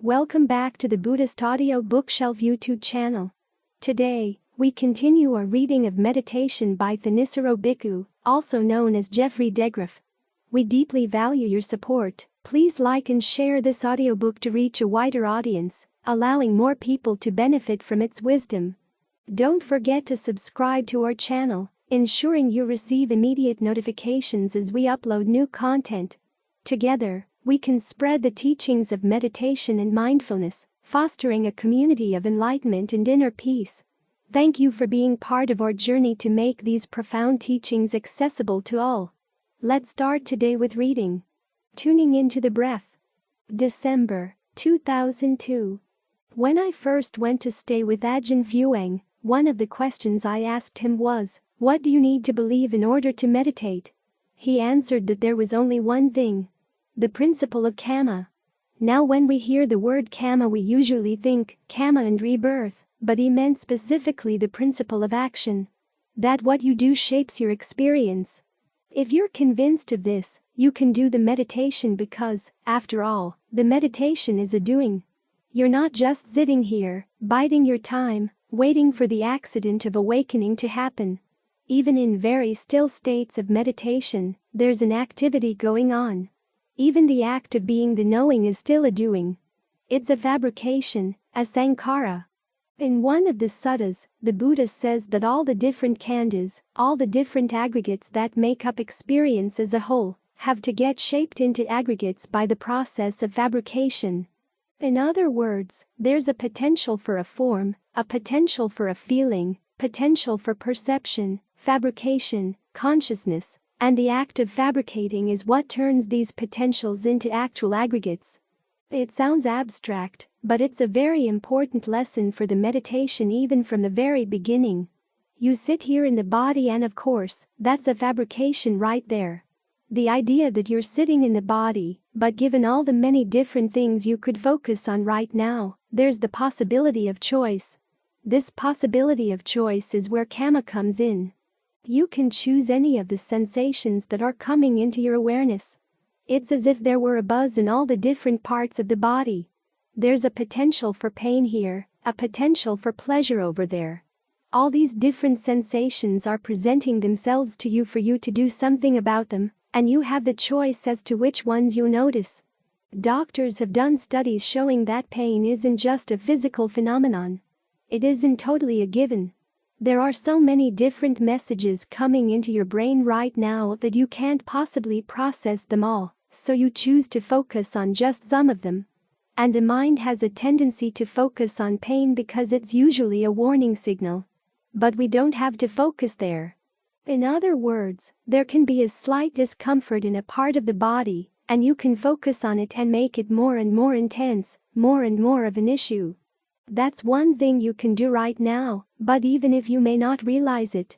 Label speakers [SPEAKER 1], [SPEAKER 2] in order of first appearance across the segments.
[SPEAKER 1] Welcome back to the Buddhist Audio Bookshelf YouTube channel. Today, we continue our reading of Meditation by Thanissaro Bhikkhu, also known as Geoffrey DeGraff. We deeply value your support. Please like and share this audiobook to reach a wider audience, allowing more people to benefit from its wisdom. Don't forget to subscribe to our channel, ensuring you receive immediate notifications as we upload new content. Together, we can spread the teachings of meditation and mindfulness, fostering a community of enlightenment and inner peace. Thank you for being part of our journey to make these profound teachings accessible to all. Let's start today with reading. Tuning into the breath. December 2002. When I first went to stay with Ajahn Fuang, one of the questions I asked him was, "What do you need to believe in order to meditate?" He answered that there was only one thing: the principle of karma. Now when we hear the word karma, we usually think karma and rebirth, but he meant specifically the principle of action. That what you do shapes your experience. If you're convinced of this, you can do the meditation because, after all, the meditation is a doing. You're not just sitting here, biding your time, waiting for the accident of awakening to happen. Even in very still states of meditation, there's an activity going on. Even the act of being the knowing is still a doing. It's a fabrication, a sankhara. In one of the suttas, the Buddha says that all the different khandhas, all the different aggregates that make up experience as a whole, have to get shaped into aggregates by the process of fabrication. In other words, there's a potential for a form, a potential for a feeling, potential for perception, fabrication, consciousness, and the act of fabricating is what turns these potentials into actual aggregates. It sounds abstract, but it's a very important lesson for the meditation even from the very beginning. You sit here in the body and of course, that's a fabrication right there. The idea that you're sitting in the body, but given all the many different things you could focus on right now, there's the possibility of choice. This possibility of choice is where karma comes in. You can choose any of the sensations that are coming into your awareness. It's as if there were a buzz in all the different parts of the body. There's a potential for pain here, a potential for pleasure over there. All these different sensations are presenting themselves to you for you to do something about them, and you have the choice as to which ones you notice. Doctors have done studies showing that pain isn't just a physical phenomenon. It isn't totally a given. There are so many different messages coming into your brain right now that you can't possibly process them all, so you choose to focus on just some of them. And the mind has a tendency to focus on pain because it's usually a warning signal. But we don't have to focus there. In other words, there can be a slight discomfort in a part of the body, and you can focus on it and make it more and more intense, more and more of an issue. That's one thing you can do right now, but even if you may not realize it,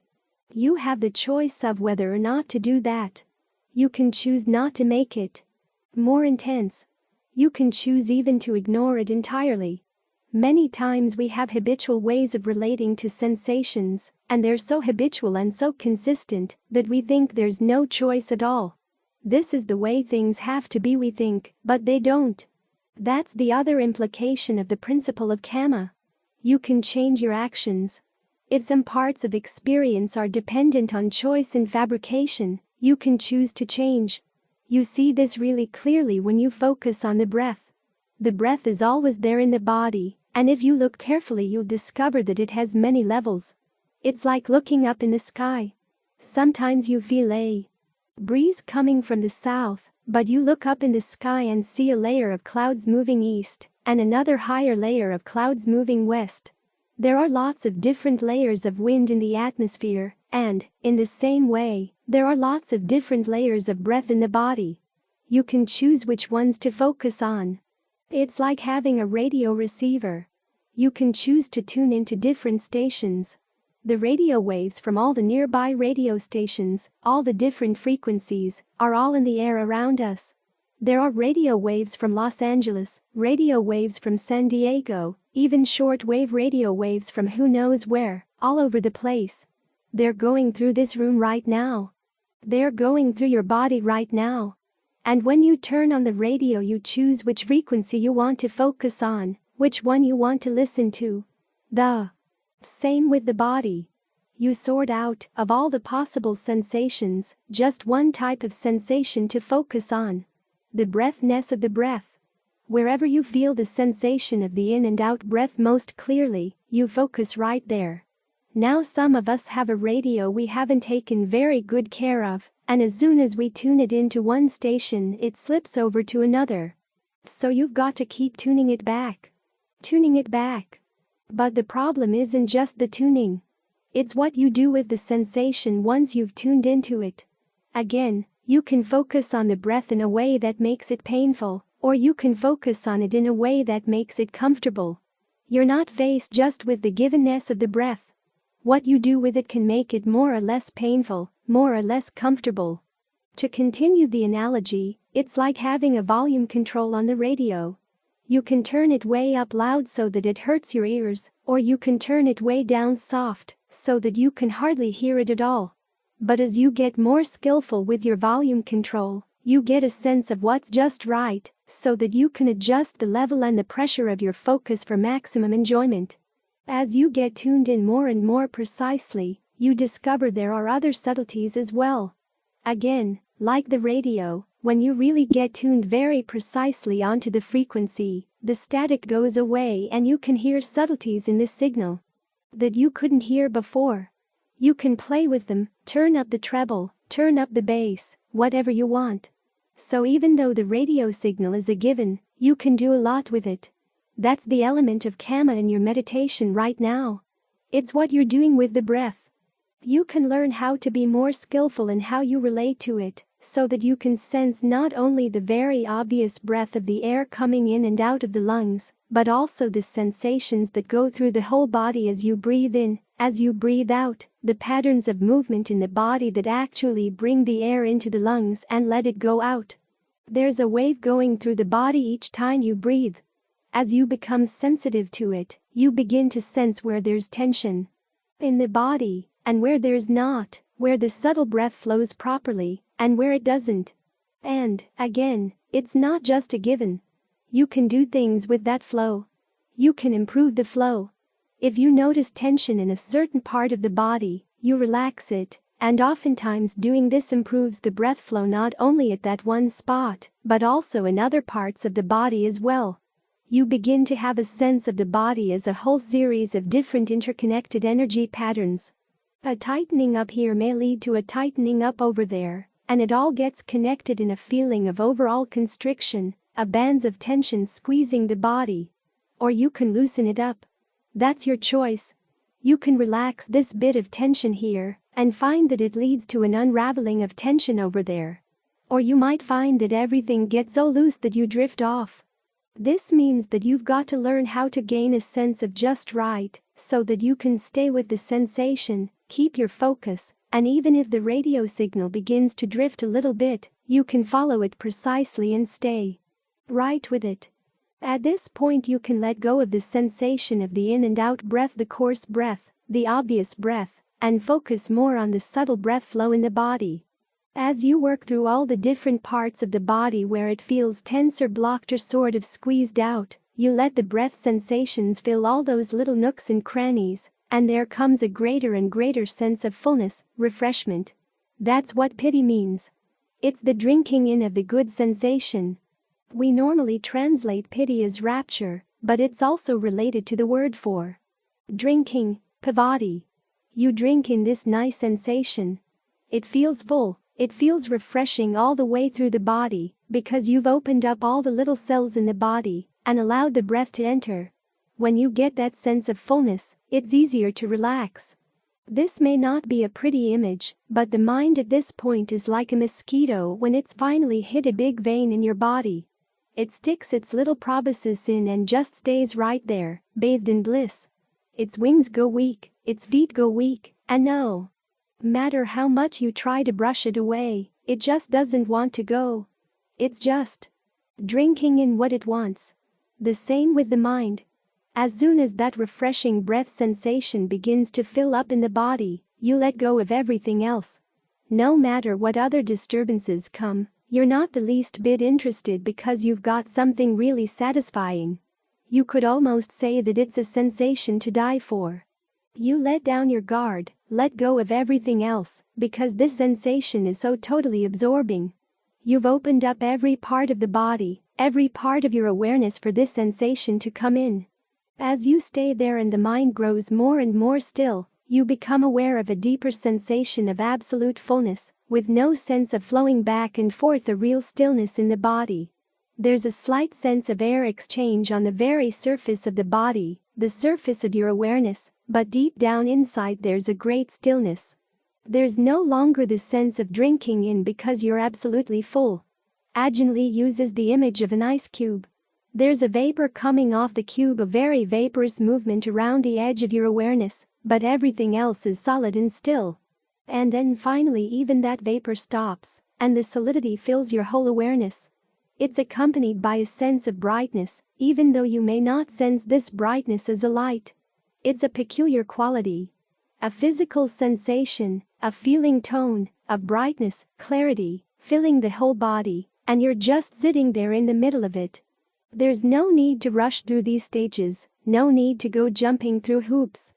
[SPEAKER 1] you have the choice of whether or not to do that. You can choose not to make it more intense. You can choose even to ignore it entirely. Many times we have habitual ways of relating to sensations, and they're so habitual and so consistent that we think there's no choice at all. This is the way things have to be, we think, but they don't. That's the other implication of the principle of karma. You can change your actions. If some parts of experience are dependent on choice and fabrication, you can choose to change. You see this really clearly when you focus on the breath. The breath is always there in the body, and if you look carefully you'll discover that it has many levels. It's like looking up in the sky. Sometimes you feel a breeze coming from the south, but you look up in the sky and see a layer of clouds moving east, and another higher layer of clouds moving west. There are lots of different layers of wind in the atmosphere, and, in the same way, there are lots of different layers of breath in the body. You can choose which ones to focus on. It's like having a radio receiver. You can choose to tune into different stations. The radio waves from all the nearby radio stations, all the different frequencies, are all in the air around us. There are radio waves from Los Angeles, radio waves from San Diego, even short-wave radio waves from who knows where, all over the place. They're going through this room right now. They're going through your body right now. And when you turn on the radio, you choose which frequency you want to focus on, which one you want to listen to. The same with the body. You sort out, of all the possible sensations, just one type of sensation to focus on. The breathness of the breath. Wherever you feel the sensation of the in and out breath most clearly, you focus right there. Now some of us have a radio we haven't taken very good care of, and as soon as we tune it into one station, it slips over to another. So you've got to keep tuning it back. Tuning it back. But the problem isn't just the tuning. It's what you do with the sensation once you've tuned into it. Again, you can focus on the breath in a way that makes it painful, or you can focus on it in a way that makes it comfortable. You're not faced just with the givenness of the breath. What you do with it can make it more or less painful, more or less comfortable. To continue the analogy, it's like having a volume control on the radio. You can turn it way up loud so that it hurts your ears, or you can turn it way down soft, so that you can hardly hear it at all. But as you get more skillful with your volume control, you get a sense of what's just right, so that you can adjust the level and the pressure of your focus for maximum enjoyment. As you get tuned in more and more precisely, you discover there are other subtleties as well. Again, like the radio, when you really get tuned very precisely onto the frequency, the static goes away and you can hear subtleties in the signal that you couldn't hear before. You can play with them, turn up the treble, turn up the bass, whatever you want. So even though the radio signal is a given, you can do a lot with it. That's the element of karma in your meditation right now. It's what you're doing with the breath. You can learn how to be more skillful in how you relate to it, so that you can sense not only the very obvious breath of the air coming in and out of the lungs, but also the sensations that go through the whole body as you breathe in, as you breathe out, the patterns of movement in the body that actually bring the air into the lungs and let it go out. There's a wave going through the body each time you breathe. As you become sensitive to it, you begin to sense where there's tension in the body, and where there's not, where the subtle breath flows properly, and where it doesn't. And, again, it's not just a given. You can do things with that flow. You can improve the flow. If you notice tension in a certain part of the body, you relax it, and oftentimes doing this improves the breath flow not only at that one spot, but also in other parts of the body as well. You begin to have a sense of the body as a whole series of different interconnected energy patterns. A tightening up here may lead to a tightening up over there, and it all gets connected in a feeling of overall constriction, a bands of tension squeezing the body. Or you can loosen it up. That's your choice. You can relax this bit of tension here and find that it leads to an unraveling of tension over there. Or you might find that everything gets so loose that you drift off. This means that you've got to learn how to gain a sense of just right, so that you can stay with the sensation, keep your focus, and even if the radio signal begins to drift a little bit, you can follow it precisely and stay right with it. At this point you can let go of the sensation of the in and out breath, the coarse breath, the obvious breath, and focus more on the subtle breath flow in the body. As you work through all the different parts of the body where it feels tense or blocked or sort of squeezed out, you let the breath sensations fill all those little nooks and crannies, and there comes a greater and greater sense of fullness, refreshment. That's what piti means. It's the drinking in of the good sensation. We normally translate piti as rapture, but it's also related to the word for drinking, pavati. You drink in this nice sensation. It feels full. It feels refreshing all the way through the body, because you've opened up all the little cells in the body and allowed the breath to enter. When you get that sense of fullness, it's easier to relax. This may not be a pretty image, but the mind at this point is like a mosquito when it's finally hit a big vein in your body. It sticks its little proboscis in and just stays right there, bathed in bliss. Its wings go weak, its feet go weak, and no matter how much you try to brush it away, it just doesn't want to go. It's just drinking in what it wants. The same with the mind. As soon as that refreshing breath sensation begins to fill up in the body, you let go of everything else. No matter what other disturbances come, You're not the least bit interested because you've got something really satisfying. You could almost say that it's a sensation to die for. You let down your guard, let go of everything else, because this sensation is so totally absorbing. You've opened up every part of the body, every part of your awareness for this sensation to come in. As you stay there and the mind grows more and more still, you become aware of a deeper sensation of absolute fullness, with no sense of flowing back and forth, a real stillness in the body. There's a slight sense of air exchange on the very surface of the body, the surface of your awareness, but deep down inside there's a great stillness. There's no longer the sense of drinking in because you're absolutely full. Ajahn Lee uses the image of an ice cube. There's a vapor coming off the cube, a very vaporous movement around the edge of your awareness, but everything else is solid and still. And then finally even that vapor stops, and the solidity fills your whole awareness. It's accompanied by a sense of brightness, even though you may not sense this brightness as a light. It's a peculiar quality. A physical sensation, a feeling tone, of brightness, clarity, filling the whole body, and you're just sitting there in the middle of it. There's no need to rush through these stages, no need to go jumping through hoops.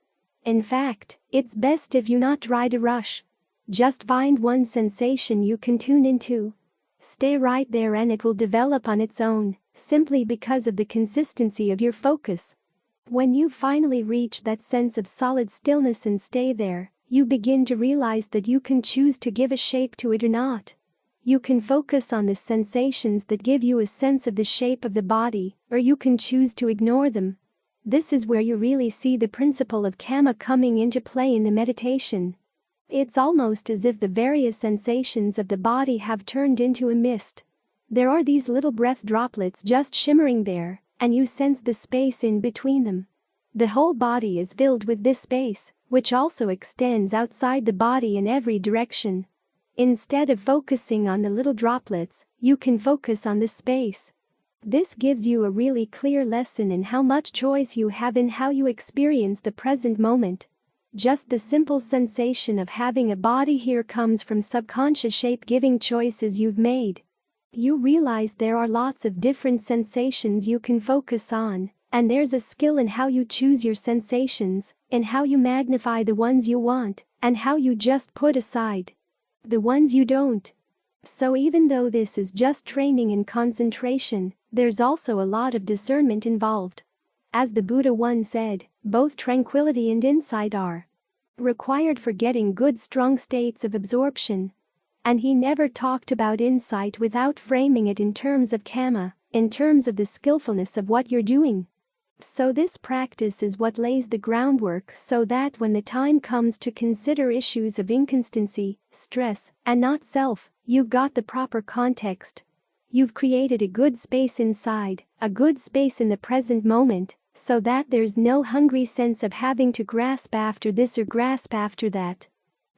[SPEAKER 1] In fact, it's best if you not try to rush. Just find one sensation you can tune into. Stay right there and it will develop on its own, simply because of the consistency of your focus. When you finally reach that sense of solid stillness and stay there, you begin to realize that you can choose to give a shape to it or not. You can focus on the sensations that give you a sense of the shape of the body, or you can choose to ignore them. This is where you really see the principle of karma coming into play in the meditation. It's almost as if the various sensations of the body have turned into a mist. There are these little breath droplets just shimmering there, and you sense the space in between them. The whole body is filled with this space, which also extends outside the body in every direction. Instead of focusing on the little droplets, you can focus on the space. This gives you a really clear lesson in how much choice you have in how you experience the present moment. Just the simple sensation of having a body here comes from subconscious shape-giving choices you've made. You realize there are lots of different sensations you can focus on, and there's a skill in how you choose your sensations, in how you magnify the ones you want, and how you just put aside the ones you don't. So even though this is just training in concentration, there's also a lot of discernment involved. As the Buddha once said, both tranquility and insight are required for getting good strong states of absorption. And he never talked about insight without framing it in terms of karma, in terms of the skillfulness of what you're doing. So this practice is what lays the groundwork so that when the time comes to consider issues of inconstancy, stress, and not self, you've got the proper context. You've created a good space inside, a good space in the present moment, so that there's no hungry sense of having to grasp after this or grasp after that.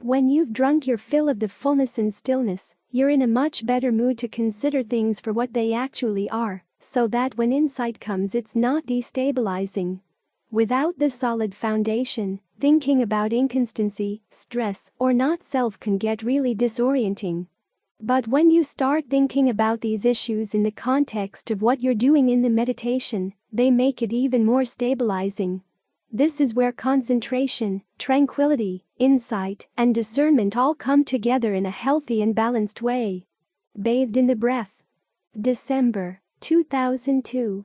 [SPEAKER 1] When you've drunk your fill of the fullness and stillness, you're in a much better mood to consider things for what they actually are, so that when insight comes it's not destabilizing. Without this solid foundation, thinking about inconstancy, stress, or not self can get really disorienting. But when you start thinking about these issues in the context of what you're doing in the meditation, they make it even more stabilizing. This is where concentration, tranquility, insight, and discernment all come together in a healthy and balanced way. Bathed in the breath. December 2002.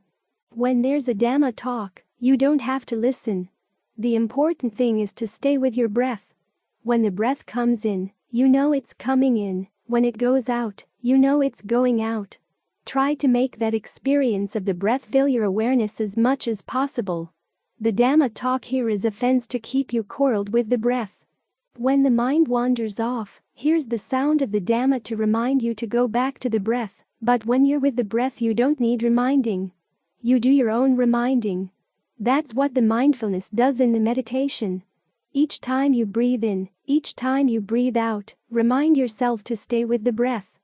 [SPEAKER 1] When there's a Dhamma talk, you don't have to listen. The important thing is to stay with your breath. When the breath comes in, you know it's coming in. When it goes out, you know it's going out. Try to make that experience of the breath fill your awareness as much as possible. The Dhamma talk here is a fence to keep you coiled with the breath. When the mind wanders off, here's the sound of the Dhamma to remind you to go back to the breath, but when you're with the breath you don't need reminding. You do your own reminding. That's what the mindfulness does in the meditation. Each time you breathe in, each time you breathe out, remind yourself to stay with the breath.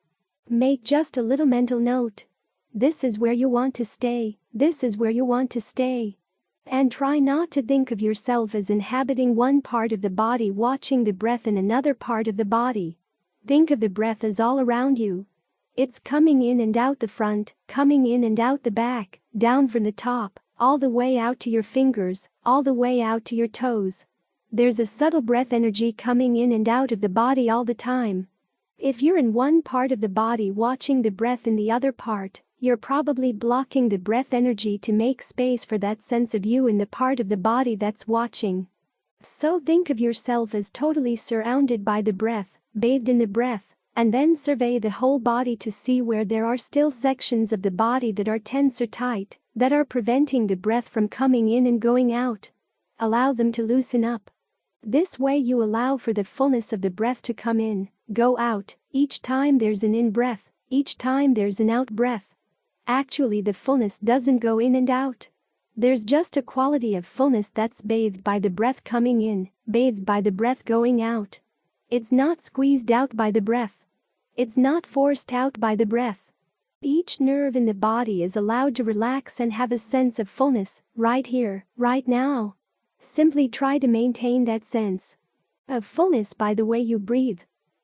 [SPEAKER 1] Make just a little mental note. This is where you want to stay, this is where you want to stay. And try not to think of yourself as inhabiting one part of the body watching the breath in another part of the body. Think of the breath as all around you. It's coming in and out the front, coming in and out the back, down from the top, all the way out to your fingers, all the way out to your toes. There's a subtle breath energy coming in and out of the body all the time. If you're in one part of the body watching the breath in the other part, you're probably blocking the breath energy to make space for that sense of you in the part of the body that's watching. So think of yourself as totally surrounded by the breath, bathed in the breath, and then survey the whole body to see where there are still sections of the body that are tense or tight, that are preventing the breath from coming in and going out. Allow them to loosen up. This way you allow for the fullness of the breath to come in, go out, each time there's an in-breath, each time there's an out-breath. Actually, the fullness doesn't go in and out. There's just a quality of fullness that's bathed by the breath coming in, bathed by the breath going out. It's not squeezed out by the breath. It's not forced out by the breath. Each nerve in the body is allowed to relax and have a sense of fullness, right here, right now. Simply try to maintain that sense of fullness by the way you breathe.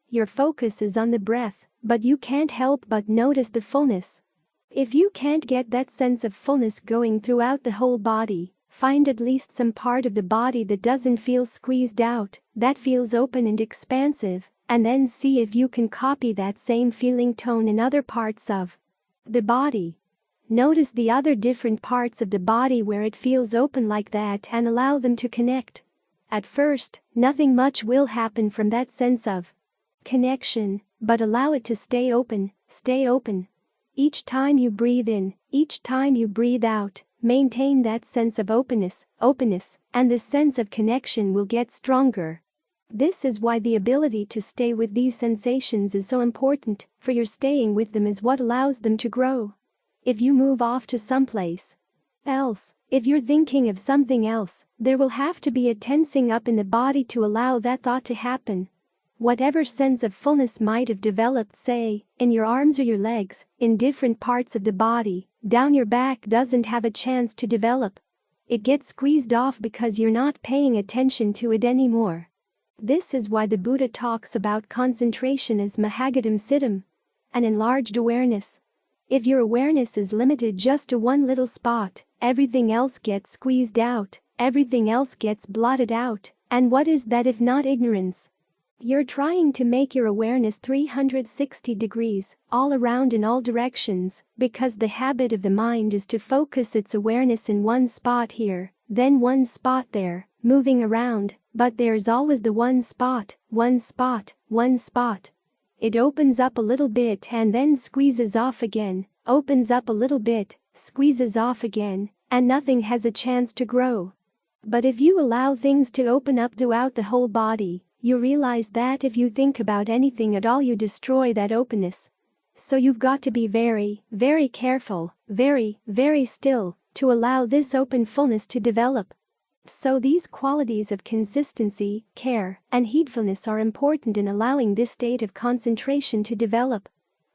[SPEAKER 1] Your focus is on the breath, but you can't help but notice the fullness. If you can't get that sense of fullness going throughout the whole body, find at least some part of the body that doesn't feel squeezed out, that feels open and expansive, and then see if you can copy that same feeling tone in other parts of the body. Notice the other different parts of the body where it feels open like that and allow them to connect. At first, nothing much will happen from that sense of connection, but allow it to stay open, stay open. Each time you breathe in, each time you breathe out, maintain that sense of openness, and the sense of connection will get stronger. This is why the ability to stay with these sensations is so important, for your staying with them is what allows them to grow. If you move off to someplace else, if you're thinking of something else, there will have to be a tensing up in the body to allow that thought to happen. Whatever sense of fullness might have developed, say, in your arms or your legs, in different parts of the body, down your back doesn't have a chance to develop. It gets squeezed off because you're not paying attention to it anymore. This is why the Buddha talks about concentration as Mahagatam Siddham, an enlarged awareness. If your awareness is limited just to one little spot, everything else gets squeezed out, everything else gets blotted out, and what is that if not ignorance? You're trying to make your awareness 360 degrees, all around in all directions, because the habit of the mind is to focus its awareness in one spot here, then one spot there, moving around, but there's always the one spot, one spot, one spot. It opens up a little bit and then squeezes off again, opens up a little bit, squeezes off again, and nothing has a chance to grow. But if you allow things to open up throughout the whole body, you realize that if you think about anything at all, you destroy that openness. So you've got to be very, very careful, very, very still, to allow this open fullness to develop. So these qualities of consistency, care, and heedfulness are important in allowing this state of concentration to develop.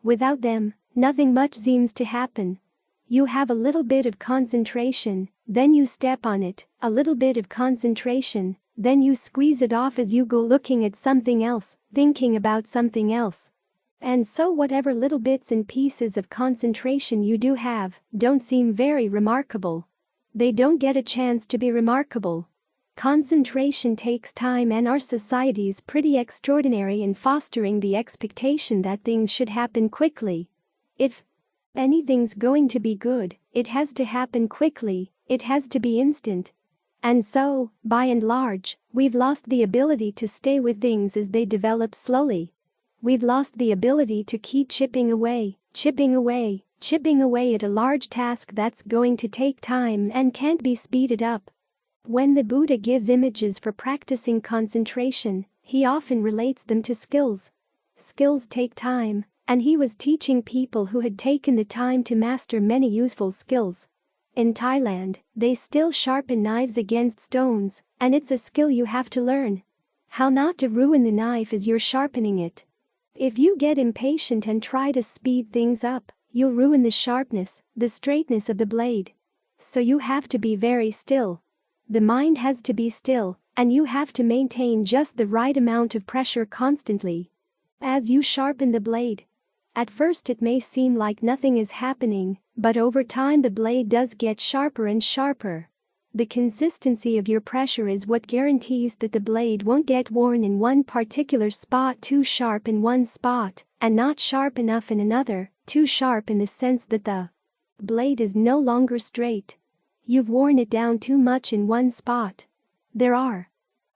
[SPEAKER 1] Without them, nothing much seems to happen. You have a little bit of concentration, then you step on it, a little bit of concentration, then you squeeze it off as you go looking at something else, thinking about something else. And so whatever little bits and pieces of concentration you do have, don't seem very remarkable. They don't get a chance to be remarkable. Concentration takes time, and our society is pretty extraordinary in fostering the expectation that things should happen quickly. If anything's going to be good, it has to happen quickly, it has to be instant. And so, by and large, we've lost the ability to stay with things as they develop slowly. We've lost the ability to keep chipping away at a large task that's going to take time and can't be speeded up. When the Buddha gives images for practicing concentration, he often relates them to skills. Skills take time, and he was teaching people who had taken the time to master many useful skills. In Thailand, they still sharpen knives against stones, and it's a skill you have to learn. How not to ruin the knife as you're sharpening it. If you get impatient and try to speed things up, you'll ruin the sharpness, the straightness of the blade. So you have to be very still. The mind has to be still, and you have to maintain just the right amount of pressure constantly. As you sharpen the blade, At first it may seem like nothing is happening, but over time the blade does get sharper and sharper. The consistency of your pressure is what guarantees that the blade won't get worn in one particular spot, too sharp in one spot, and not sharp enough in another, too sharp in the sense that the blade is no longer straight. You've worn it down too much in one spot. There are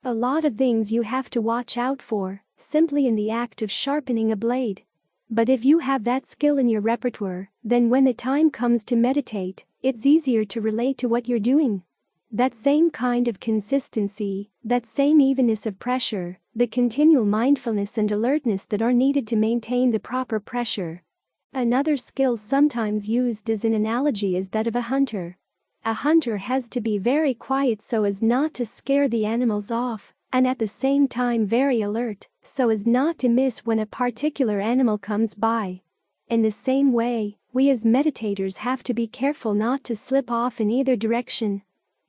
[SPEAKER 1] a lot of things you have to watch out for, simply in the act of sharpening a blade. But if you have that skill in your repertoire, then when the time comes to meditate, it's easier to relate to what you're doing. That same kind of consistency, that same evenness of pressure, the continual mindfulness and alertness that are needed to maintain the proper pressure. Another skill sometimes used as an analogy is that of a hunter. A hunter has to be very quiet so as not to scare the animals off, and at the same time very alert, so as not to miss when a particular animal comes by. In the same way, we as meditators have to be careful not to slip off in either direction,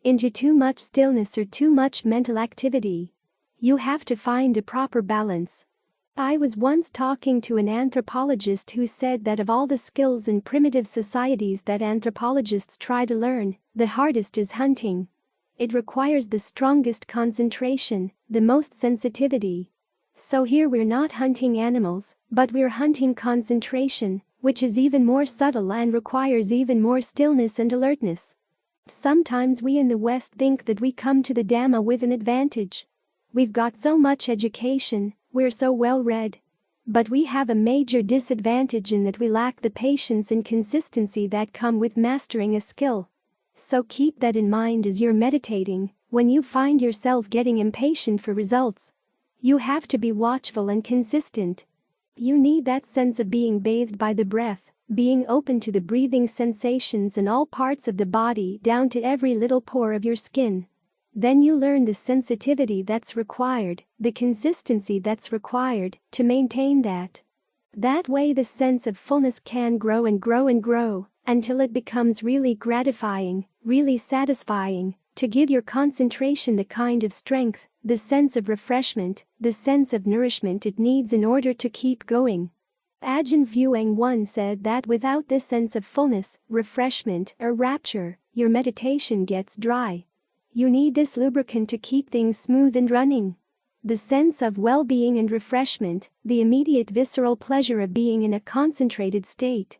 [SPEAKER 1] into too much stillness or too much mental activity. You have to find a proper balance. I was once talking to an anthropologist who said that of all the skills in primitive societies that anthropologists try to learn, the hardest is hunting. It requires the strongest concentration, the most sensitivity. So here we're not hunting animals, but we're hunting concentration, which is even more subtle and requires even more stillness and alertness. Sometimes we in the West think that we come to the Dhamma with an advantage. We've got so much education, we're so well read. But we have a major disadvantage in that we lack the patience and consistency that come with mastering a skill. So keep that in mind as you're meditating. When you find yourself getting impatient for results, you have to be watchful and consistent. You need that sense of being bathed by the breath, being open to the breathing sensations in all parts of the body down to every little pore of your skin. Then you learn the sensitivity that's required, the consistency that's required to maintain that. That way the sense of fullness can grow and grow and grow until it becomes really gratifying, really satisfying, to give your concentration the kind of strength, the sense of refreshment, the sense of nourishment it needs in order to keep going. Ajahn Fuang said that without this sense of fullness, refreshment, or rapture, your meditation gets dry. You need this lubricant to keep things smooth and running. The sense of well-being and refreshment, the immediate visceral pleasure of being in a concentrated state.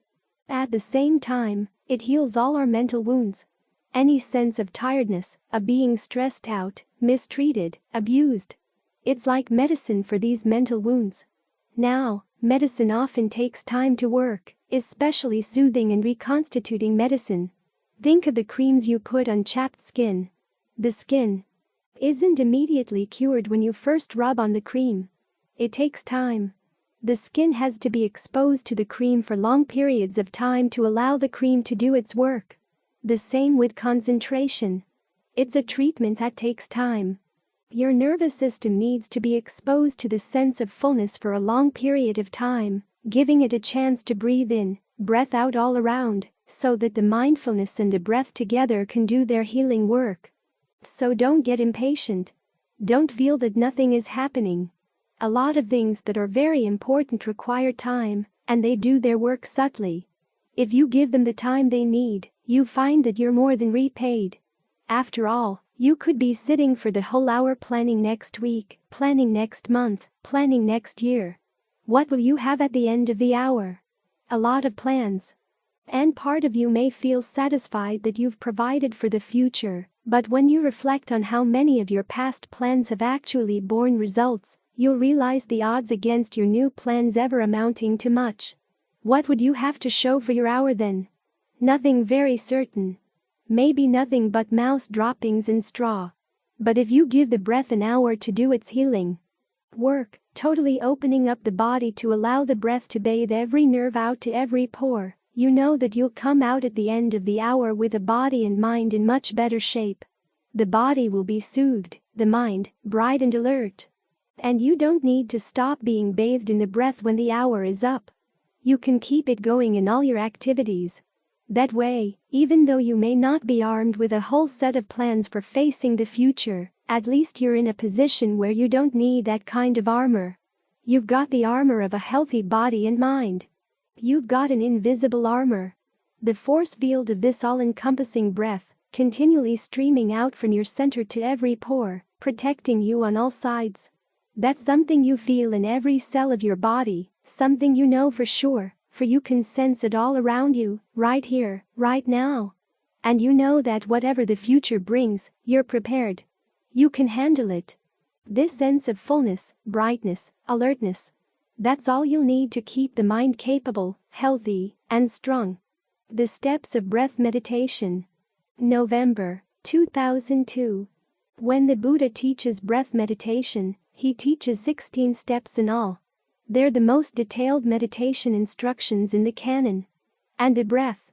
[SPEAKER 1] At the same time, it heals all our mental wounds. Any sense of tiredness, of being stressed out, mistreated, abused. It's like medicine for these mental wounds. Now, medicine often takes time to work, especially soothing and reconstituting medicine. Think of the creams you put on chapped skin. The skin isn't immediately cured when you first rub on the cream. It takes time. The skin has to be exposed to the cream for long periods of time to allow the cream to do its work. The same with concentration. It's a treatment that takes time. Your nervous system needs to be exposed to the sense of fullness for a long period of time, giving it a chance to breathe in, breath out all around, so that the mindfulness and the breath together can do their healing work. So don't get impatient. Don't feel that nothing is happening. A lot of things that are very important require time, and they do their work subtly. If you give them the time they need, you find that you're more than repaid. After all, you could be sitting for the whole hour planning next week, planning next month, planning next year. What will you have at the end of the hour? A lot of plans. And part of you may feel satisfied that you've provided for the future, but when you reflect on how many of your past plans have actually borne results, you'll realize the odds against your new plans ever amounting to much. What would you have to show for your hour then? Nothing very certain. Maybe nothing but mouse droppings and straw. But if you give the breath an hour to do its healing work, totally opening up the body to allow the breath to bathe every nerve out to every pore, you know that you'll come out at the end of the hour with a body and mind in much better shape. The body will be soothed, the mind, bright and alert. And you don't need to stop being bathed in the breath when the hour is up. You can keep it going in all your activities. That way, even though you may not be armed with a whole set of plans for facing the future, at least you're in a position where you don't need that kind of armor. You've got the armor of a healthy body and mind. You've got an invisible armor. The force field of this all-encompassing breath, continually streaming out from your center to every pore, protecting you on all sides. That's something you feel in every cell of your body, something you know for sure, for you can sense it all around you, right here, right now. And you know that whatever the future brings, you're prepared. You can handle it. This sense of fullness, brightness, alertness. That's all you'll need to keep the mind capable, healthy, and strong. The Steps of Breath Meditation. November 2002. When the Buddha teaches breath meditation, he teaches 16 steps in all. They're the most detailed meditation instructions in the canon. And the breath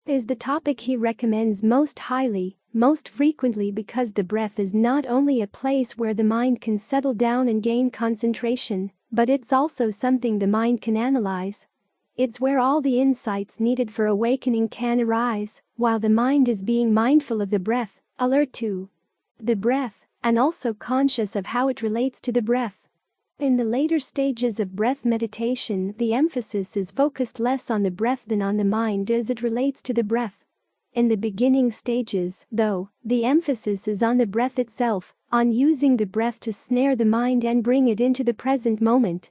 [SPEAKER 1] is the topic he recommends most highly, most frequently, because the breath is not only a place where the mind can settle down and gain concentration, but it's also something the mind can analyze. It's where all the insights needed for awakening can arise, while the mind is being mindful of the breath, alert to the breath, and also conscious of how it relates to the breath. In the later stages of breath meditation, the emphasis is focused less on the breath than on the mind as it relates to the breath. In the beginning stages, though, the emphasis is on the breath itself, on using the breath to snare the mind and bring it into the present moment.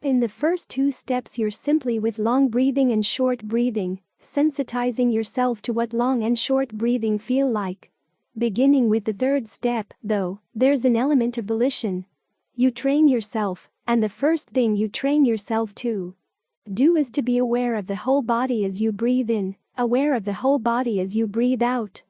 [SPEAKER 1] In the first 2 steps, you're simply with long breathing and short breathing, sensitizing yourself to what long and short breathing feel like. Beginning with the 3rd step, though, there's an element of volition. You train yourself, and the first thing you train yourself to do is to be aware of the whole body as you breathe in, aware of the whole body as you breathe out.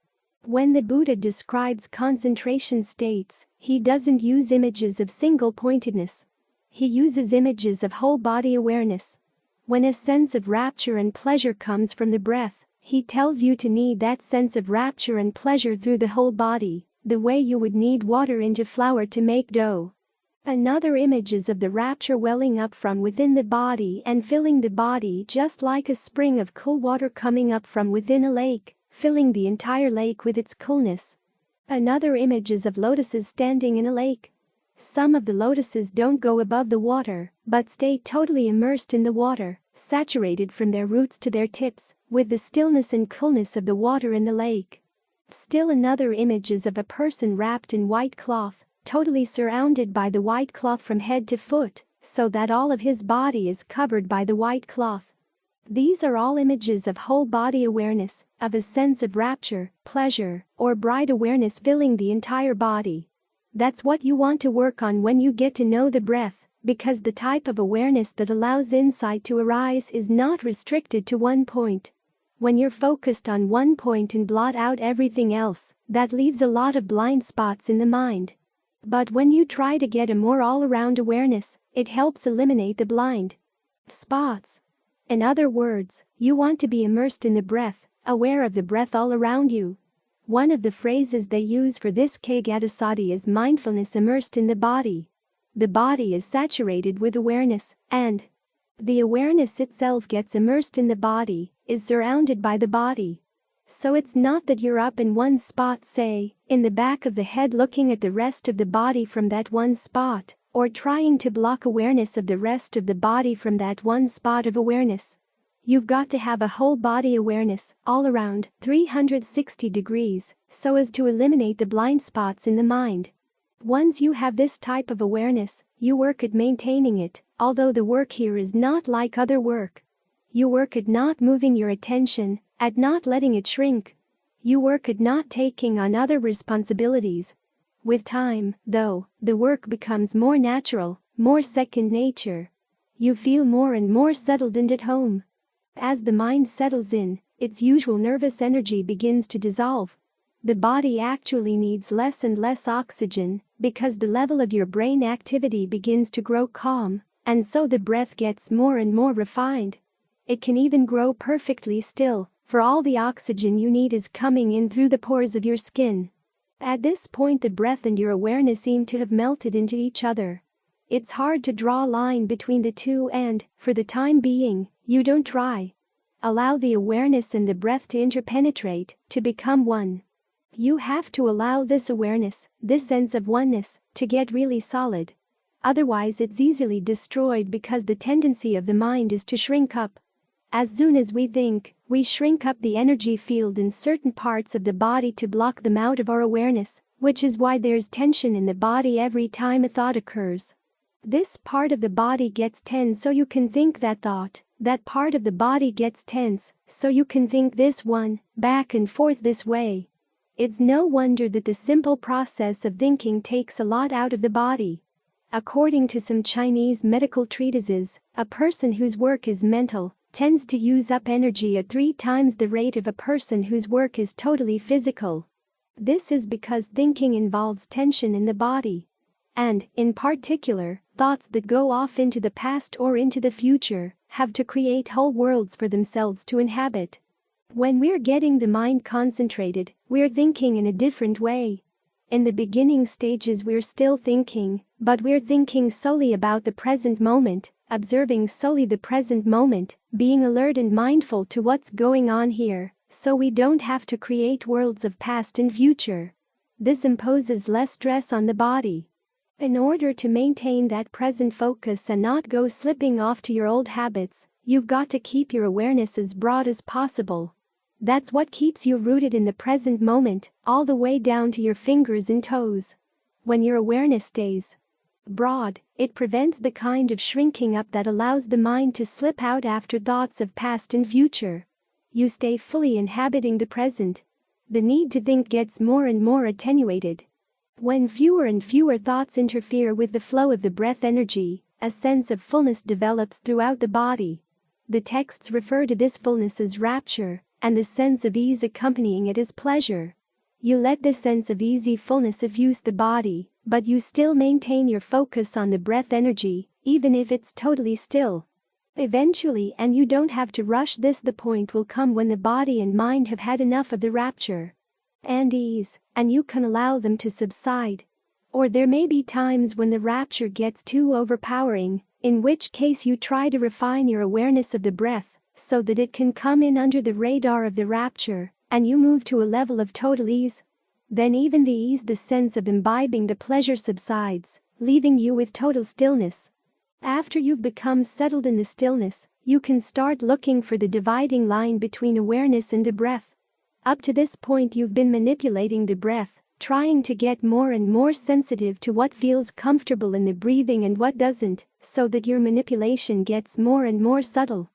[SPEAKER 1] When the Buddha describes concentration states, he doesn't use images of single-pointedness. He uses images of whole body awareness. When a sense of rapture and pleasure comes from the breath, he tells you to knead that sense of rapture and pleasure through the whole body, the way you would knead water into flour to make dough. Another image is of the rapture welling up from within the body and filling the body, just like a spring of cool water coming up from within a lake, filling the entire lake with its coolness. Another image is of lotuses standing in a lake. Some of the lotuses don't go above the water, but stay totally immersed in the water, saturated from their roots to their tips, with the stillness and coolness of the water in the lake. Still another image is of a person wrapped in white cloth, totally surrounded by the white cloth from head to foot, so that all of his body is covered by the white cloth. These are all images of whole body awareness, of a sense of rapture, pleasure, or bright awareness filling the entire body. That's what you want to work on when you get to know the breath, because the type of awareness that allows insight to arise is not restricted to one point. When you're focused on one point and blot out everything else, that leaves a lot of blind spots in the mind. But when you try to get a more all-around awareness, it helps eliminate the blind spots. In other words, you want to be immersed in the breath, aware of the breath all around you. One of the phrases they use for this Kagatasati is mindfulness immersed in the body. The body is saturated with awareness, and the awareness itself gets immersed in the body, is surrounded by the body. So it's not that you're up in one spot, say, in the back of the head looking at the rest of the body from that one spot, or trying to block awareness of the rest of the body from that one spot of awareness. You've got to have a whole body awareness, all around, 360 degrees, so as to eliminate the blind spots in the mind. Once you have this type of awareness, you work at maintaining it, although the work here is not like other work. You work at not moving your attention, at not letting it shrink. You work at not taking on other responsibilities. With time, though, the work becomes more natural, more second nature. You feel more and more settled and at home. As the mind settles in, its usual nervous energy begins to dissolve. The body actually needs less and less oxygen, because the level of your brain activity begins to grow calm, and so the breath gets more and more refined. It can even grow perfectly still, for all the oxygen you need is coming in through the pores of your skin. At this point, the breath and your awareness seem to have melted into each other. It's hard to draw a line between the two and, for the time being, you don't try. Allow the awareness and the breath to interpenetrate, to become one. You have to allow this awareness, this sense of oneness, to get really solid. Otherwise it's easily destroyed because the tendency of the mind is to shrink up. As soon as we think, we shrink up the energy field in certain parts of the body to block them out of our awareness, which is why there's tension in the body every time a thought occurs. This part of the body gets tense so you can think that thought. That part of the body gets tense so you can think this one, back and forth this way. It's no wonder that the simple process of thinking takes a lot out of the body. According to some Chinese medical treatises, a person whose work is mental tends to use up energy at 3 times the rate of a person whose work is totally physical. This is because thinking involves tension in the body. And, in particular, thoughts that go off into the past or into the future have to create whole worlds for themselves to inhabit. When we're getting the mind concentrated, we're thinking in a different way. In the beginning stages we're still thinking, but we're thinking solely about the present moment, observing solely the present moment, being alert and mindful to what's going on here, so we don't have to create worlds of past and future. This imposes less stress on the body. In order to maintain that present focus and not go slipping off to your old habits, you've got to keep your awareness as broad as possible. That's what keeps you rooted in the present moment, all the way down to your fingers and toes. When your awareness stays broad, it prevents the kind of shrinking up that allows the mind to slip out after thoughts of past and future. You stay fully inhabiting the present. The need to think gets more and more attenuated. When fewer and fewer thoughts interfere with the flow of the breath energy, a sense of fullness develops throughout the body. The texts refer to this fullness as rapture, and the sense of ease accompanying it as pleasure. You let this sense of easy fullness effuse the body, but you still maintain your focus on the breath energy, even if it's totally still. Eventually, and you don't have to rush this, the point will come when the body and mind have had enough of the rapture and ease, and you can allow them to subside. Or there may be times when the rapture gets too overpowering, in which case you try to refine your awareness of the breath so that it can come in under the radar of the rapture, and you move to a level of total ease. Then even the ease, the sense of imbibing the pleasure subsides, leaving you with total stillness. After you've become settled in the stillness, you can start looking for the dividing line between awareness and the breath. Up to this point you've been manipulating the breath, trying to get more and more sensitive to what feels comfortable in the breathing and what doesn't, so that your manipulation gets more and more subtle,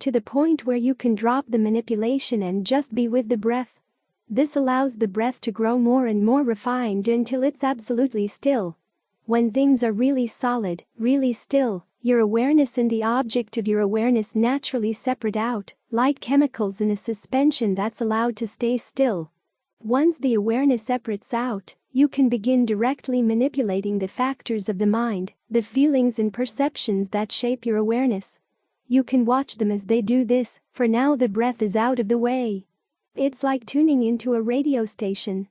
[SPEAKER 1] to the point where you can drop the manipulation and just be with the breath. This allows the breath to grow more and more refined until it's absolutely still. When things are really solid, really still, your awareness and the object of your awareness naturally separate out, like chemicals in a suspension that's allowed to stay still. Once the awareness separates out, you can begin directly manipulating the factors of the mind, the feelings and perceptions that shape your awareness. You can watch them as they do this, for now the breath is out of the way. It's like tuning into a radio station.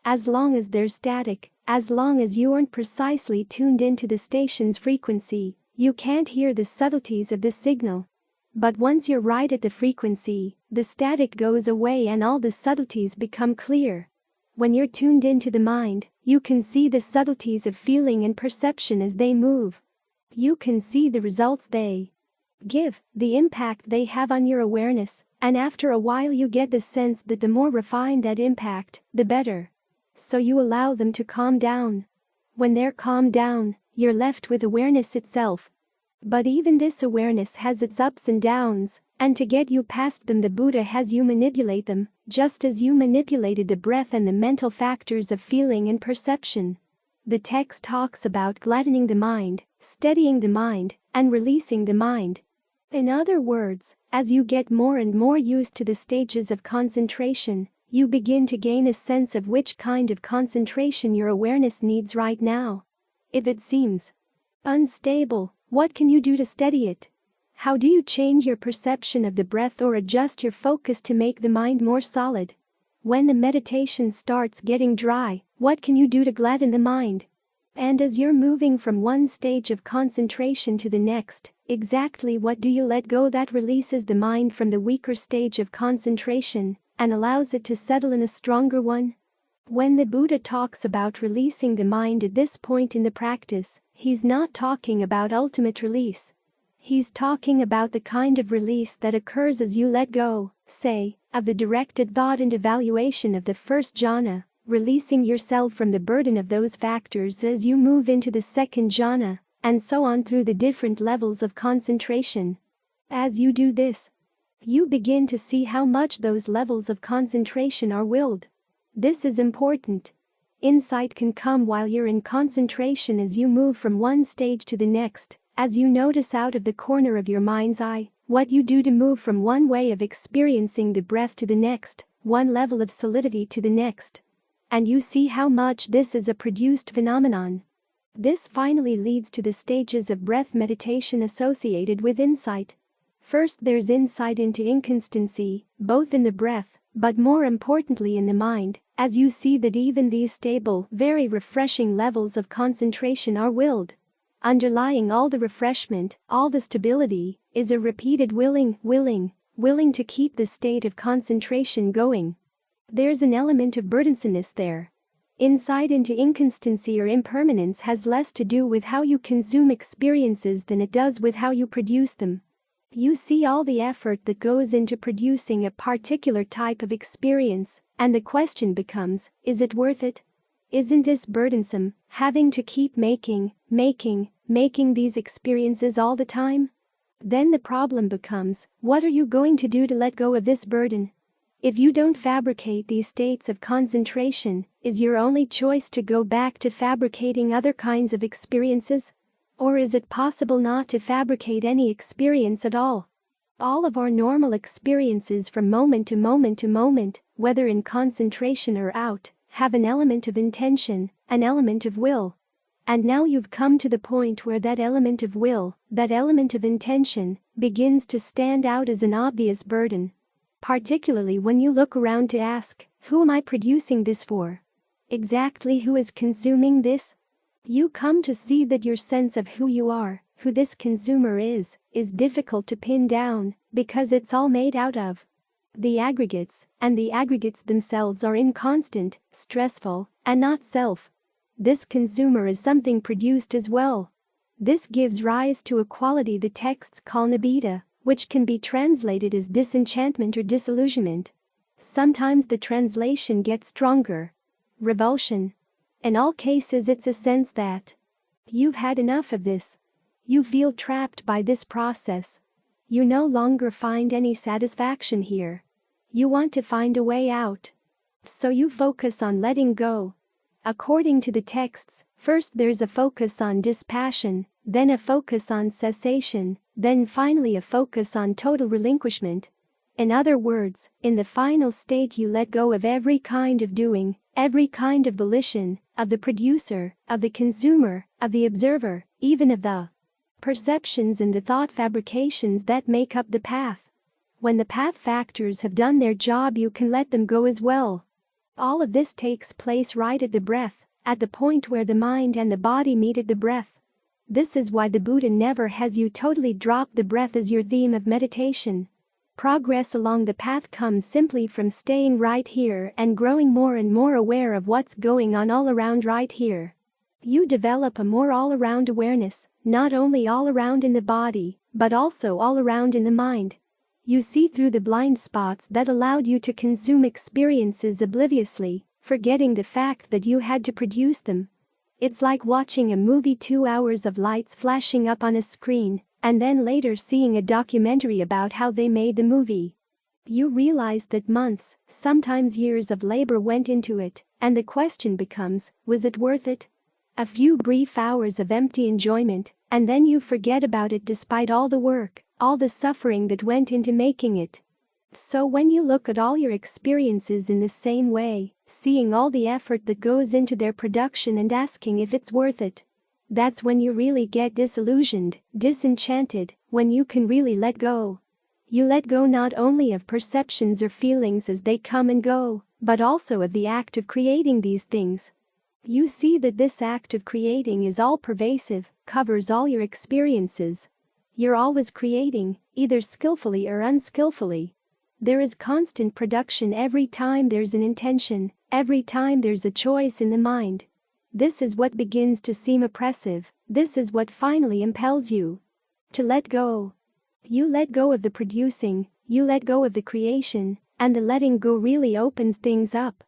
[SPEAKER 1] As long as there's static, as long as you aren't precisely tuned into the station's frequency, you can't hear the subtleties of the signal. But once you're right at the frequency, the static goes away and all the subtleties become clear. When you're tuned into the mind, you can see the subtleties of feeling and perception as they move. You can see the results they give, the impact they have on your awareness, and after a while you get the sense that the more refined that impact, the better. So you allow them to calm down. When they're calmed down, you're left with awareness itself. But even this awareness has its ups and downs, and to get you past them the Buddha has you manipulate them, just as you manipulated the breath and the mental factors of feeling and perception. The text talks about gladdening the mind, steadying the mind, and releasing the mind. In other words, as you get more and more used to the stages of concentration, you begin to gain a sense of which kind of concentration your awareness needs right now. If it seems unstable, what can you do to steady it? How do you change your perception of the breath or adjust your focus to make the mind more solid? When the meditation starts getting dry, what can you do to gladden the mind? And as you're moving from one stage of concentration to the next, exactly what do you let go that releases the mind from the weaker stage of concentration and allows it to settle in a stronger one? When the Buddha talks about releasing the mind at this point in the practice, he's not talking about ultimate release. He's talking about the kind of release that occurs as you let go, say, of the directed thought and evaluation of the first jhana, releasing yourself from the burden of those factors as you move into the second jhana, and so on through the different levels of concentration. As you do this, you begin to see how much those levels of concentration are willed. This is important. Insight can come while you're in concentration as you move from one stage to the next, as you notice out of the corner of your mind's eye what you do to move from one way of experiencing the breath to the next, one level of solidity to the next. And you see how much this is a produced phenomenon. This finally leads to the stages of breath meditation associated with insight. First, there's insight into inconstancy, both in the breath, but more importantly in the mind, as you see that even these stable, very refreshing levels of concentration are willed. Underlying all the refreshment, all the stability, is a repeated willing to keep the state of concentration going. There's an element of burdensomeness there. Insight into inconstancy or impermanence has less to do with how you consume experiences than it does with how you produce them. You see all the effort that goes into producing a particular type of experience, and the question becomes, is it worth it? Isn't this burdensome, having to keep making these experiences all the time? Then the problem becomes, what are you going to do to let go of this burden? If you don't fabricate these states of concentration, is your only choice to go back to fabricating other kinds of experiences? Or is it possible not to fabricate any experience at all? All of our normal experiences from moment to moment, whether in concentration or out, have an element of intention, an element of will. And now you've come to the point where that element of will, that element of intention, begins to stand out as an obvious burden. Particularly when you look around to ask, who am I producing this for? Exactly who is consuming this? You come to see that your sense of who you are, who this consumer is difficult to pin down, because it's all made out of the aggregates, and the aggregates themselves are inconstant, stressful, and not self. This consumer is something produced as well. This gives rise to a quality the texts call nibbida, which can be translated as disenchantment or disillusionment. Sometimes the translation gets stronger. Revulsion. In all cases it's a sense that you've had enough of this. You feel trapped by this process. You no longer find any satisfaction here. You want to find a way out. So you focus on letting go. According to the texts, first there's a focus on dispassion, then a focus on cessation, then finally a focus on total relinquishment. In other words, in the final stage you let go of every kind of doing, every kind of volition, of the producer, of the consumer, of the observer, even of the perceptions and the thought fabrications that make up the path. When the path factors have done their job, you can let them go as well. All of this takes place right at the breath, at the point where the mind and the body meet at the breath. This is why the Buddha never has you totally drop the breath as your theme of meditation. Progress along the path comes simply from staying right here and growing more and more aware of what's going on all around right here. You develop a more all-around awareness, not only all around in the body, but also all around in the mind. You see through the blind spots that allowed you to consume experiences obliviously, forgetting the fact that you had to produce them. It's like watching a movie, 2 hours of lights flashing up on a screen, and then later seeing a documentary about how they made the movie. You realize that months, sometimes years of labor went into it, and the question becomes, was it worth it? A few brief hours of empty enjoyment, and then you forget about it despite all the work, all the suffering that went into making it. So when you look at all your experiences in the same way, seeing all the effort that goes into their production and asking if it's worth it, that's when you really get disillusioned, disenchanted, when you can really let go. You let go not only of perceptions or feelings as they come and go, but also of the act of creating these things. You see that this act of creating is all-pervasive, covers all your experiences. You're always creating, either skillfully or unskillfully. There is constant production every time there's an intention, every time there's a choice in the mind. This is what begins to seem oppressive, this is what finally impels you. To let go. You let go of the producing, you let go of the creation, and the letting go really opens things up.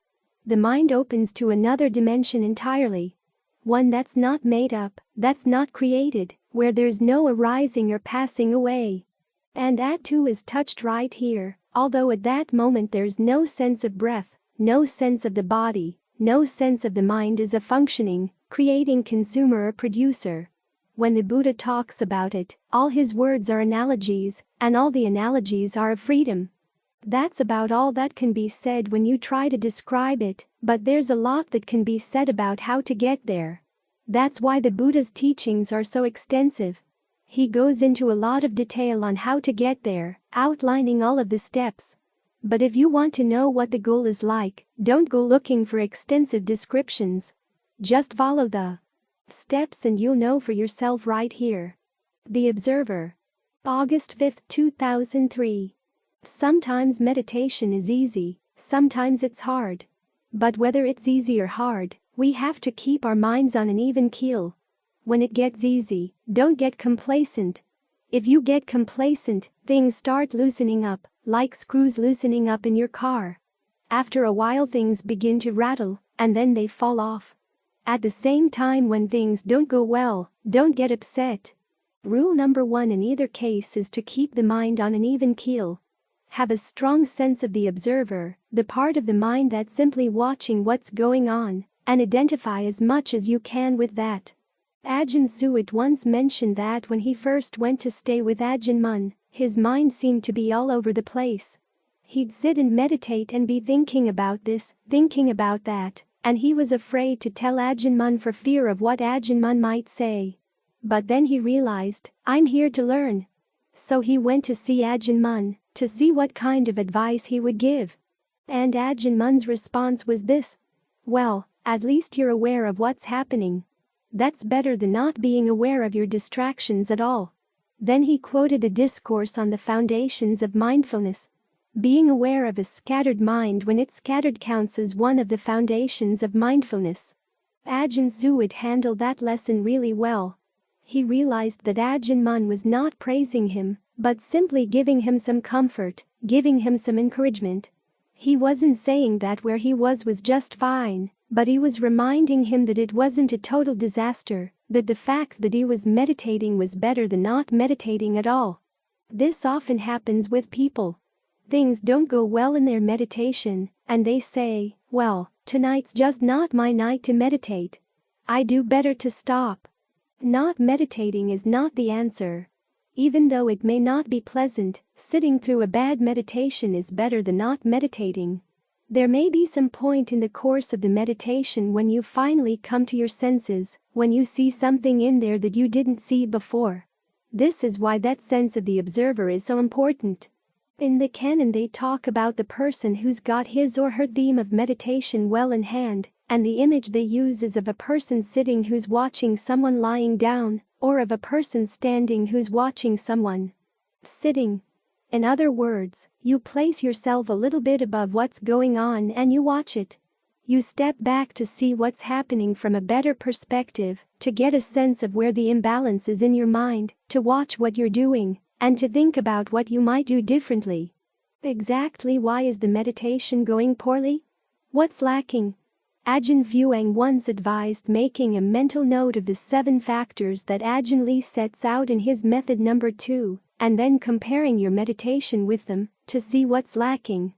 [SPEAKER 1] The mind opens to another dimension entirely. One that's not made up, that's not created, where there's no arising or passing away. And that too is touched right here, although at that moment there's no sense of breath, no sense of the body, no sense of the mind as a functioning, creating consumer or producer. When the Buddha talks about it, all his words are analogies, and all the analogies are of freedom. That's about all that can be said when you try to describe it, but there's a lot that can be said about how to get there. That's why the Buddha's teachings are so extensive. He goes into a lot of detail on how to get there, outlining all of the steps. But if you want to know what the goal is like, don't go looking for extensive descriptions. Just follow the steps and you'll know for yourself right here. The Observer. August 5, 2003. Sometimes meditation is easy, sometimes it's hard. But whether it's easy or hard, we have to keep our minds on an even keel. When it gets easy, don't get complacent. If you get complacent, things start loosening up, like screws loosening up in your car. After a while things begin to rattle, and then they fall off. At the same time, when things don't go well, don't get upset. Rule number 1 in either case is to keep the mind on an even keel. Have a strong sense of the observer, the part of the mind that's simply watching what's going on, and identify as much as you can with that. Ajahn Suwat once mentioned that when he first went to stay with Ajahn Mun, his mind seemed to be all over the place. He'd sit and meditate and be thinking about this, thinking about that, and he was afraid to tell Ajahn Mun for fear of what Ajahn Mun might say. But then he realized, I'm here to learn. So he went to see Ajahn Mun, to see what kind of advice he would give. And Ajahn Mun's response was this: well, at least you're aware of what's happening. That's better than not being aware of your distractions at all. Then he quoted a discourse on the foundations of mindfulness. Being aware of a scattered mind when it's scattered counts as one of the foundations of mindfulness. Ajahn Suwat handled that lesson really well. He realized that Ajahn Mun was not praising him, but simply giving him some comfort, giving him some encouragement. He wasn't saying that where he was just fine, but he was reminding him that it wasn't a total disaster, that the fact that he was meditating was better than not meditating at all. This often happens with people. Things don't go well in their meditation, and they say, well, tonight's just not my night to meditate. I do better to stop. Not meditating is not the answer. Even though it may not be pleasant, sitting through a bad meditation is better than not meditating. There may be some point in the course of the meditation when you finally come to your senses, when you see something in there that you didn't see before. This is why that sense of the observer is so important. In the canon they talk about the person who's got his or her theme of meditation well in hand, and the image they use is of a person sitting who's watching someone lying down, or of a person standing who's watching someone sitting. In other words, you place yourself a little bit above what's going on and you watch it. You step back to see what's happening from a better perspective, to get a sense of where the imbalance is in your mind, to watch what you're doing, and to think about what you might do differently. Exactly why is the meditation going poorly? What's lacking? Ajahn Fuang once advised making a mental note of the 7 factors that Ajahn Lee sets out in his method number 2, and then comparing your meditation with them, to see what's lacking.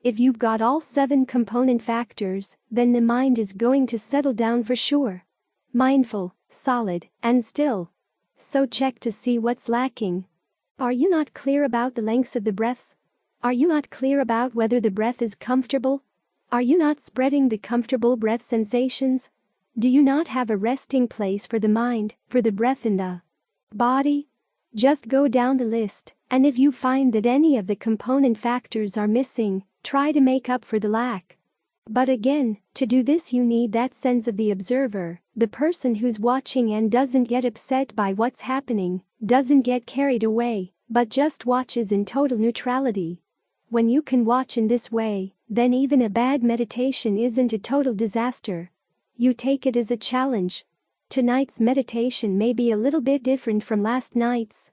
[SPEAKER 1] If you've got all 7 component factors, then the mind is going to settle down for sure. Mindful, solid, and still. So check to see what's lacking. Are you not clear about the lengths of the breaths? Are you not clear about whether the breath is comfortable? Are you not spreading the comfortable breath sensations? Do you not have a resting place for the mind, for the breath in the body? Just go down the list, and if you find that any of the component factors are missing, try to make up for the lack. But again, to do this you need that sense of the observer, the person who's watching and doesn't get upset by what's happening, doesn't get carried away, but just watches in total neutrality. When you can watch in this way, then even a bad meditation isn't a total disaster. You take it as a challenge. Tonight's meditation may be a little bit different from last night's.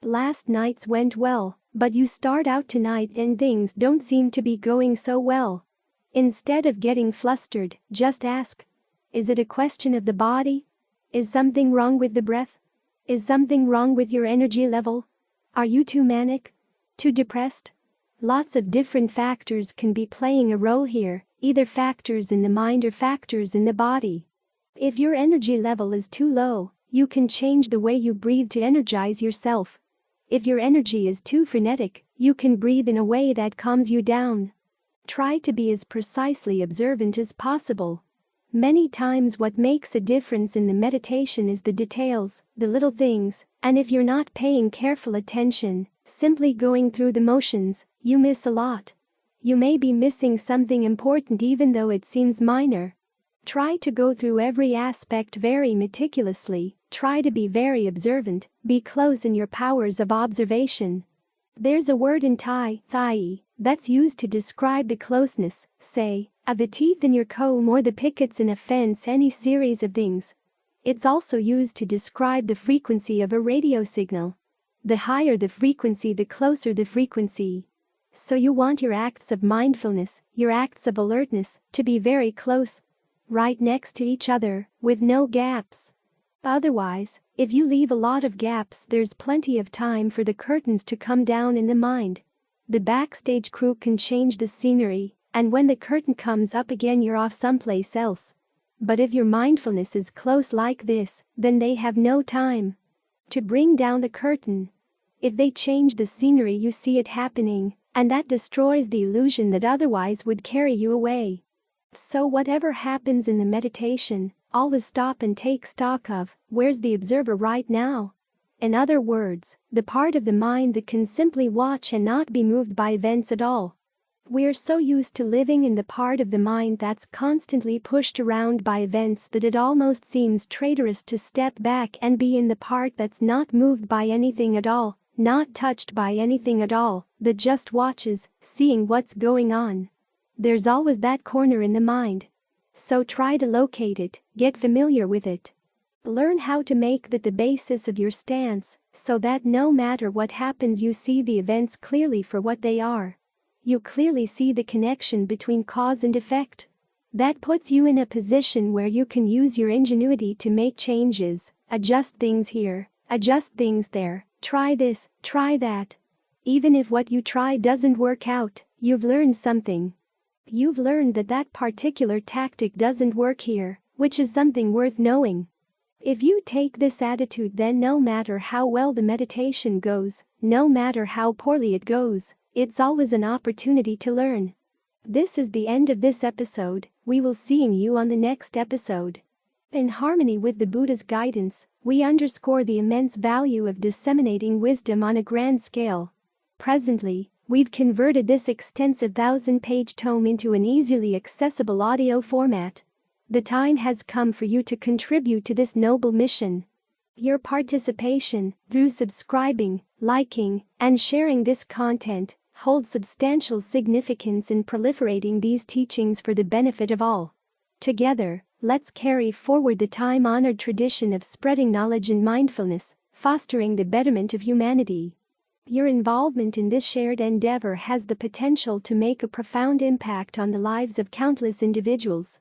[SPEAKER 1] Last night's went well, but you start out tonight and things don't seem to be going so well. Instead of getting flustered, just ask. Is it a question of the body? Is something wrong with the breath? Is something wrong with your energy level? Are you too manic? Too depressed? Lots of different factors can be playing a role here, either factors in the mind or factors in the body. If your energy level is too low, you can change the way you breathe to energize yourself. If your energy is too frenetic, you can breathe in a way that calms you down. Try to be as precisely observant as possible. Many times what makes a difference in the meditation is the details, the little things, and if you're not paying careful attention, simply going through the motions, you miss a lot. You may be missing something important even though it seems minor. Try to go through every aspect very meticulously, try to be very observant, be close in your powers of observation. There's a word in Thai, that's used to describe the closeness, say, of the teeth in your comb or the pickets in a fence, any series of things. It's also used to describe the frequency of a radio signal. The higher the frequency, the closer the frequency. So you want your acts of mindfulness, your acts of alertness, to be very close, right next to each other, with no gaps. Otherwise, if you leave a lot of gaps, there's plenty of time for the curtains to come down in the mind. The backstage crew can change the scenery, and when the curtain comes up again, you're off someplace else. But if your mindfulness is close like this, then they have no time to bring down the curtain. If they change the scenery, you see it happening, and that destroys the illusion that otherwise would carry you away. So whatever happens in the meditation, always stop and take stock of, where's the observer right now? In other words, the part of the mind that can simply watch and not be moved by events at all. We're so used to living in the part of the mind that's constantly pushed around by events that it almost seems traitorous to step back and be in the part that's not moved by anything at all, not touched by anything at all, that just watches, seeing what's going on. There's always that corner in the mind. So try to locate it, get familiar with it. Learn how to make that the basis of your stance, so that no matter what happens, you see the events clearly for what they are. You clearly see the connection between cause and effect. That puts you in a position where you can use your ingenuity to make changes, adjust things here, adjust things there, try this, try that. Even if what you try doesn't work out, you've learned something. You've learned that that particular tactic doesn't work here, which is something worth knowing. If you take this attitude, then no matter how well the meditation goes, no matter how poorly it goes, it's always an opportunity to learn. This is the end of this episode. We will seeing you on the next episode. In harmony with the Buddha's guidance, we underscore the immense value of disseminating wisdom on a grand scale. Presently, we've converted this extensive 1,000-page tome into an easily accessible audio format. The time has come for you to contribute to this noble mission. Your participation, through subscribing, liking, and sharing this content, holds substantial significance in proliferating these teachings for the benefit of all. Together, let's carry forward the time-honored tradition of spreading knowledge and mindfulness, fostering the betterment of humanity. Your involvement in this shared endeavor has the potential to make a profound impact on the lives of countless individuals.